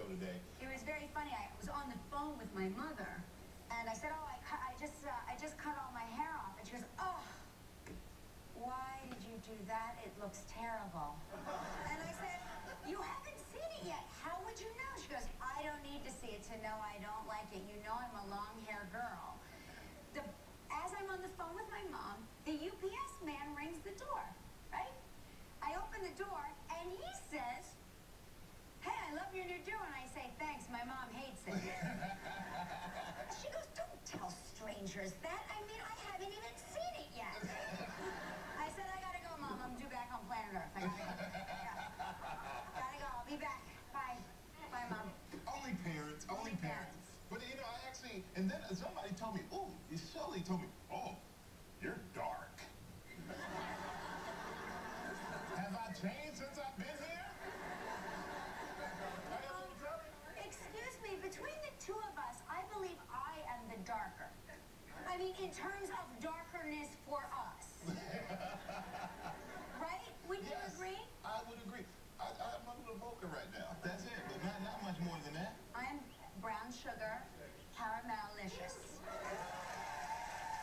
show today. It was very funny. I was on the phone with my mother, and I said, "Oh, I just cut all my hair off," and she goes, "Oh, why did you do that? It looks terrible." And I said, "You haven't seen it yet. How would you know?" She goes, "I don't need to see it to know I don't like it. You know I'm a long hair girl." As I'm on the phone with my mom, the UPS man rings the door, right? I open the door, and he says, "Hey, I love your new do," and I say, "Thanks, my mom hates it." She goes, "Don't tell strangers that. I mean, I haven't even seen it yet." I said, "I gotta go, Mom. I'm due back on planet Earth. I gotta go. Yeah. Gotta go. I'll be back. Bye. Bye, Mom." Only parents, only parents. But you know, I actually, and then somebody told me, "Oh, Shelley told me, oh, you're dark." Have I changed since I've been here? Excuse me, between the two of us, I believe I am the darker. I mean, in terms of darkerness for us. Right? Would you agree? I would agree. I'm a little mocha right now. That's it.